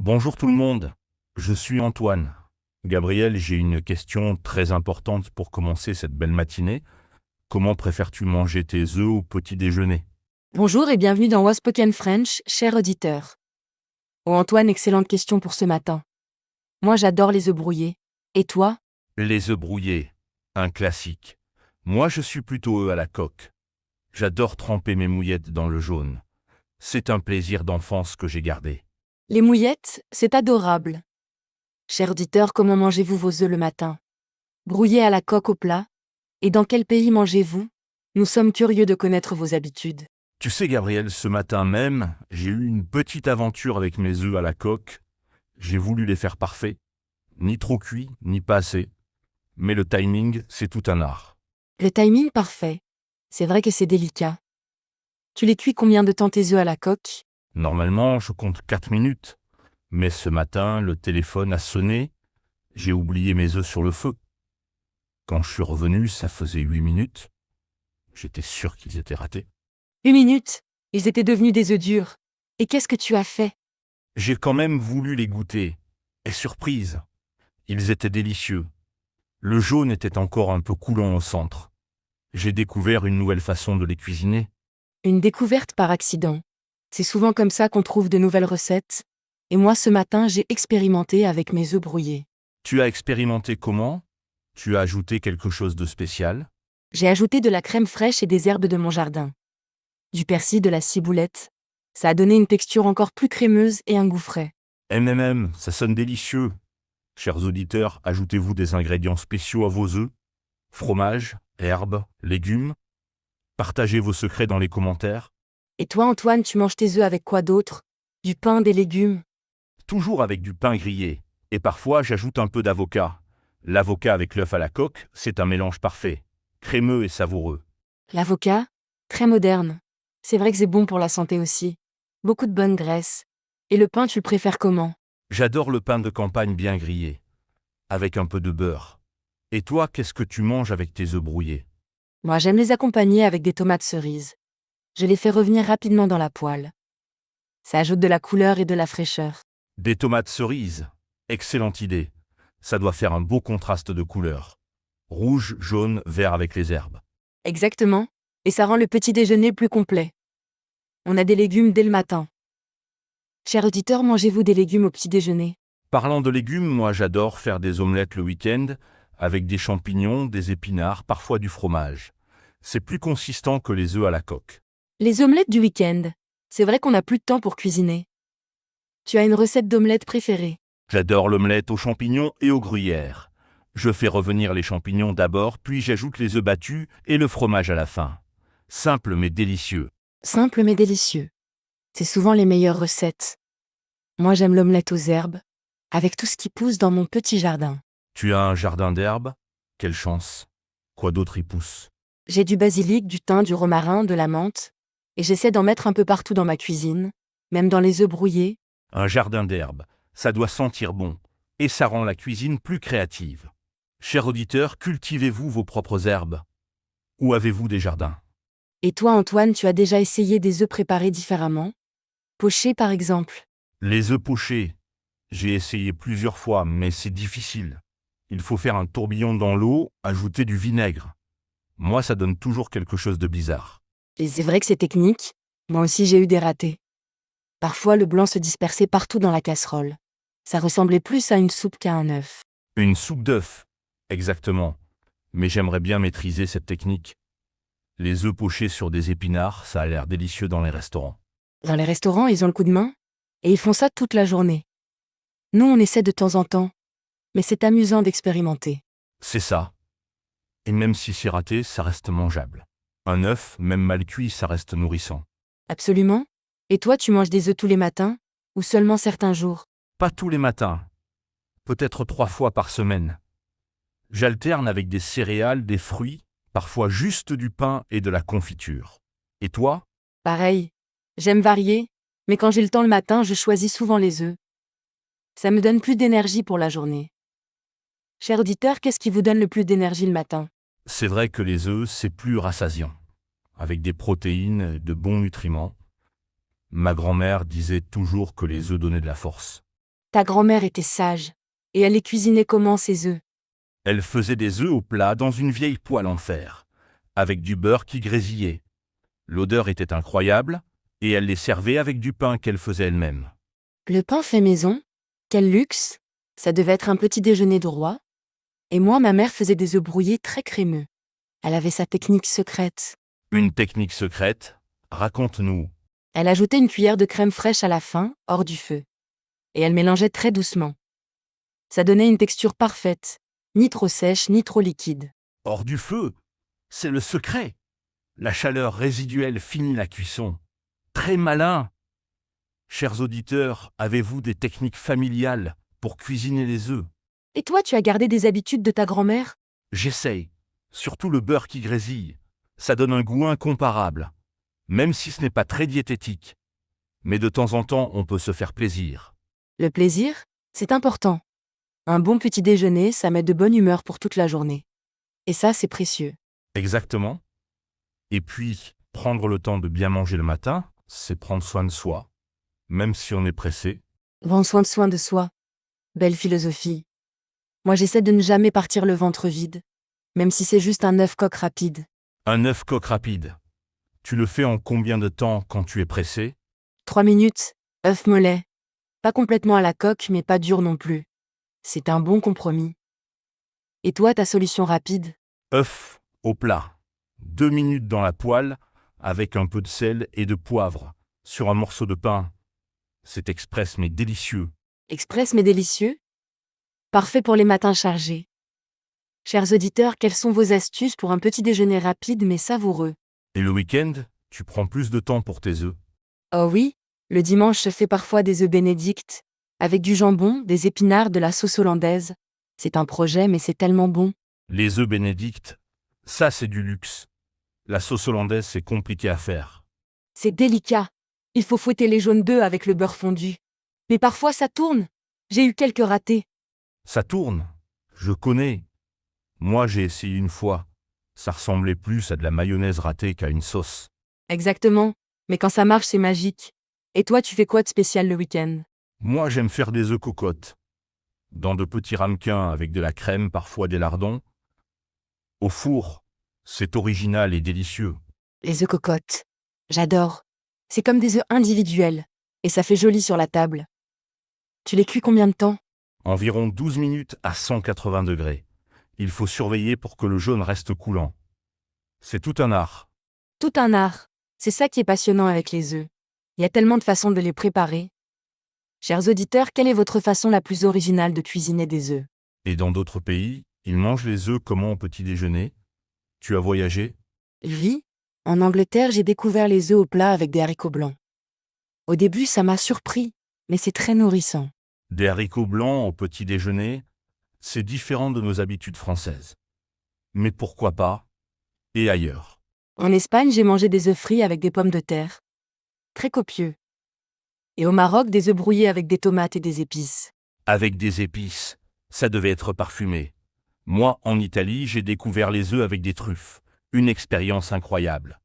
Bonjour tout le monde, je suis Antoine. Gabriel, j'ai une question très importante pour commencer cette belle matinée. Comment préfères-tu manger tes œufs au petit déjeuner? Bonjour et bienvenue dans Waspoken French, cher auditeur. Oh Antoine, excellente question pour ce matin. Moi j'adore les œufs brouillés. Et toi? Les œufs brouillés, un classique. Moi je suis plutôt œufs à la coque. J'adore tremper mes mouillettes dans le jaune. C'est un plaisir d'enfance que j'ai gardé. Les mouillettes, c'est adorable. Cher auditeur, comment mangez-vous vos œufs le matin? Brouillés à la coque au plat? Et dans quel pays mangez-vous? Nous sommes curieux de connaître vos habitudes. Tu sais Gabriel, ce matin même, j'ai eu une petite aventure avec mes œufs à la coque. J'ai voulu les faire parfaits, ni trop cuits, ni pas assez. Mais le timing, c'est tout un art. Le timing parfait. C'est vrai que c'est délicat. Tu les cuis combien de temps tes œufs à la coque? Normalement, je compte 4 minutes. Mais ce matin, le téléphone a sonné. J'ai oublié mes œufs sur le feu. Quand je suis revenu, ça faisait 8 minutes. J'étais sûr qu'ils étaient ratés. 8 minutes. Ils étaient devenus des œufs durs. Et qu'est-ce que tu as fait? J'ai quand même voulu les goûter. Et surprise, ils étaient délicieux. Le jaune était encore un peu coulant au centre. J'ai découvert une nouvelle façon de les cuisiner. Une découverte par accident. C'est souvent comme ça qu'on trouve de nouvelles recettes. Et moi ce matin, j'ai expérimenté avec mes œufs brouillés. Tu as expérimenté comment? Tu as ajouté quelque chose de spécial? J'ai ajouté de la crème fraîche et des herbes de mon jardin. Du persil, de la ciboulette. Ça a donné une texture encore plus crémeuse et un goût frais. Ça sonne délicieux. Chers auditeurs, ajoutez-vous des ingrédients spéciaux à vos œufs, fromage, herbes, légumes. Partagez vos secrets dans les commentaires. Et toi Antoine, tu manges tes œufs avec quoi d'autre? Du pain, des légumes? Toujours avec du pain grillé. Et parfois, j'ajoute un peu d'avocat. L'avocat avec l'œuf à la coque, c'est un mélange parfait. Crémeux et savoureux. L'avocat? Très moderne. C'est vrai que c'est bon pour la santé aussi. Beaucoup de bonne graisse. Et le pain, tu le préfères comment? J'adore le pain de campagne bien grillé, avec un peu de beurre. Et toi, qu'est-ce que tu manges avec tes œufs brouillés? Moi j'aime les accompagner avec des tomates cerises. Je les fais revenir rapidement dans la poêle. Ça ajoute de la couleur et de la fraîcheur. Des tomates cerises. Excellente idée. Ça doit faire un beau contraste de couleurs. Rouge, jaune, vert avec les herbes. Exactement. Et ça rend le petit déjeuner plus complet. On a des légumes dès le matin. Cher auditeur, mangez-vous des légumes au petit déjeuner? Parlant de légumes, moi j'adore faire des omelettes le week-end, avec des champignons, des épinards, parfois du fromage. C'est plus consistant que les œufs à la coque. Les omelettes du week-end. C'est vrai qu'on n'a plus de temps pour cuisiner. Tu as une recette d'omelette préférée? J'adore l'omelette aux champignons et aux gruyères. Je fais revenir les champignons d'abord, puis j'ajoute les œufs battus et le fromage à la fin. Simple mais délicieux. Simple mais délicieux. C'est souvent les meilleures recettes. Moi j'aime l'omelette aux herbes, avec tout ce qui pousse dans mon petit jardin. Tu as un jardin d'herbes? Quelle chance. Quoi d'autre y pousse? J'ai du basilic, du thym, du romarin, de la menthe, et j'essaie d'en mettre un peu partout dans ma cuisine, même dans les œufs brouillés. Un jardin d'herbes, ça doit sentir bon, et ça rend la cuisine plus créative. Chers auditeurs, cultivez-vous vos propres herbes? Ou avez-vous des jardins? Et toi Antoine, tu as déjà essayé des œufs préparés différemment? Pochés par exemple? Les œufs pochés. J'ai essayé plusieurs fois, mais c'est difficile. Il faut faire un tourbillon dans l'eau, ajouter du vinaigre. Moi, ça donne toujours quelque chose de bizarre. Et c'est vrai que c'est technique. Moi aussi j'ai eu des ratés. Parfois le blanc se dispersait partout dans la casserole. Ça ressemblait plus à une soupe qu'à un œuf. Une soupe d'œufs. Exactement. Mais j'aimerais bien maîtriser cette technique. Les œufs pochés sur des épinards, ça a l'air délicieux dans les restaurants. Dans les restaurants, ils ont le coup de main, et ils font ça toute la journée. Nous, on essaie de temps en temps, mais c'est amusant d'expérimenter. C'est ça. Et même si c'est raté, ça reste mangeable. Un œuf, même mal cuit, ça reste nourrissant. Absolument. Et toi, tu manges des œufs tous les matins, ou seulement certains jours? Pas tous les matins. Peut-être 3 fois par semaine. J'alterne avec des céréales, des fruits, parfois juste du pain et de la confiture. Et toi? Pareil. J'aime varier, mais quand j'ai le temps le matin, je choisis souvent les œufs. Ça me donne plus d'énergie pour la journée. Cher auditeur, qu'est-ce qui vous donne le plus d'énergie le matin? C'est vrai que les œufs, c'est plus rassasiant. Avec des protéines, de bons nutriments. Ma grand-mère disait toujours que les œufs donnaient de la force. Ta grand-mère était sage. Et elle les cuisinait comment, ces œufs? Elle faisait des œufs au plat dans une vieille poêle en fer, avec du beurre qui grésillait. L'odeur était incroyable, et elle les servait avec du pain qu'elle faisait elle-même. Le pain fait maison? Quel luxe! Ça devait être un petit déjeuner de roi. Et moi, ma mère faisait des œufs brouillés très crémeux. Elle avait sa technique secrète. Une technique secrète? Raconte-nous. Elle ajoutait une cuillère de crème fraîche à la fin, hors du feu. Et elle mélangeait très doucement. Ça donnait une texture parfaite, ni trop sèche, ni trop liquide. Hors du feu, c'est le secret. La chaleur résiduelle finit la cuisson. Très malin. Chers auditeurs, avez-vous des techniques familiales pour cuisiner les œufs? Et toi, tu as gardé des habitudes de ta grand-mère? J'essaye. Surtout le beurre qui grésille. Ça donne un goût incomparable. Même si ce n'est pas très diététique. Mais de temps en temps, on peut se faire plaisir. Le plaisir, c'est important. Un bon petit déjeuner, ça met de bonne humeur pour toute la journée. Et ça, c'est précieux. Exactement. Et puis, prendre le temps de bien manger le matin, c'est prendre soin de soi. Même si on est pressé. Prends soin de soi. Belle philosophie. Moi, j'essaie de ne jamais partir le ventre vide. Même si c'est juste un œuf coq rapide. Un œuf coq rapide. Tu le fais en combien de temps quand tu es pressé? 3 minutes, œuf mollet. Pas complètement à la coque, mais pas dur non plus. C'est un bon compromis. Et toi, ta solution rapide? œuf au plat. 2 minutes dans la poêle, avec un peu de sel et de poivre, sur un morceau de pain. C'est express mais délicieux. Express mais délicieux? Parfait pour les matins chargés. Chers auditeurs, quelles sont vos astuces pour un petit déjeuner rapide mais savoureux? Et le week-end, tu prends plus de temps pour tes œufs. Oh oui, le dimanche je fais parfois des œufs bénédicts, avec du jambon, des épinards, de la sauce hollandaise. C'est un projet mais c'est tellement bon. Les œufs bénédicts, ça c'est du luxe. La sauce hollandaise, c'est compliqué à faire. C'est délicat. Il faut fouetter les jaunes d'œufs avec le beurre fondu. Mais parfois ça tourne. J'ai eu quelques ratés. Ça tourne. Je connais. Moi, j'ai essayé une fois. Ça ressemblait plus à de la mayonnaise ratée qu'à une sauce. Exactement. Mais quand ça marche, c'est magique. Et toi, tu fais quoi de spécial le week-end? Moi, j'aime faire des œufs cocottes. Dans de petits ramequins avec de la crème, parfois des lardons. Au four. C'est original et délicieux. Les œufs cocottes. J'adore. C'est comme des œufs individuels. Et ça fait joli sur la table. Tu les cuis combien de temps? Environ 12 minutes à 180 degrés. Il faut surveiller pour que le jaune reste coulant. C'est tout un art. Tout un art. C'est ça qui est passionnant avec les œufs. Il y a tellement de façons de les préparer. Chers auditeurs, quelle est votre façon la plus originale de cuisiner des œufs? Et dans d'autres pays, ils mangent les œufs comment au petit déjeuner? Tu as voyagé? Oui. En Angleterre, j'ai découvert les œufs au plat avec des haricots blancs. Au début, ça m'a surpris, mais c'est très nourrissant. Des haricots blancs au petit déjeuner, c'est différent de nos habitudes françaises. Mais pourquoi pas? Et ailleurs. En Espagne, j'ai mangé des œufs frits avec des pommes de terre. Très copieux. Et au Maroc, des œufs brouillés avec des tomates et des épices. Avec des épices, ça devait être parfumé. Moi, en Italie, j'ai découvert les œufs avec des truffes. Une expérience incroyable.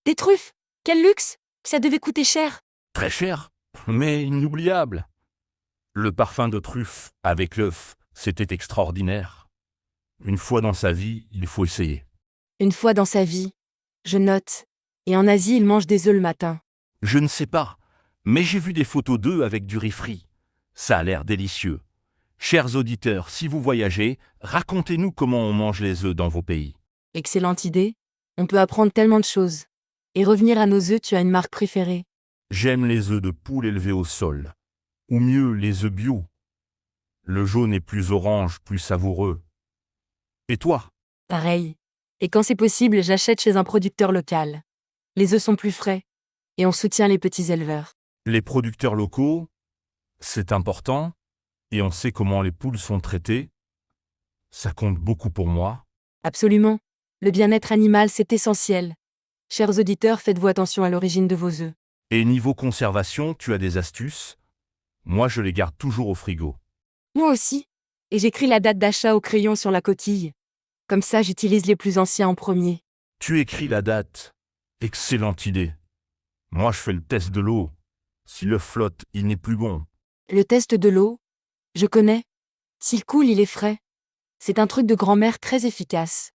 Des truffes! Quel luxe! Ça devait coûter cher. Très cher, mais inoubliable. Le parfum de truffe avec l'œuf, c'était extraordinaire. Une fois dans sa vie, il faut essayer. Une fois dans sa vie. Je note. Et en Asie, ils mangent des œufs le matin. Je ne sais pas, mais j'ai vu des photos d'œufs avec du riz frit. Ça a l'air délicieux. Chers auditeurs, si vous voyagez, racontez-nous comment on mange les œufs dans vos pays. Excellente idée. On peut apprendre tellement de choses. Et revenir à nos œufs, tu as une marque préférée? J'aime les œufs de poule élevés au sol. Ou mieux, les œufs bio. Le jaune est plus orange, plus savoureux. Et toi? Pareil. Et quand c'est possible, j'achète chez un producteur local. Les œufs sont plus frais. Et on soutient les petits éleveurs. Les producteurs locaux, c'est important, et on sait comment les poules sont traitées. Ça compte beaucoup pour moi. Absolument. Le bien-être animal, c'est essentiel. Chers auditeurs, faites-vous attention à l'origine de vos œufs. Et niveau conservation, tu as des astuces? Moi, je les garde toujours au frigo. Moi aussi. Et j'écris la date d'achat au crayon sur la coquille. Comme ça, j'utilise les plus anciens en premier. Tu écris la date. Excellente idée. Moi, je fais le test de l'eau. Si l'œuf flotte, il n'est plus bon. Le test de l'eau, Je connais. S'il coule, il est frais. C'est un truc de grand-mère très efficace.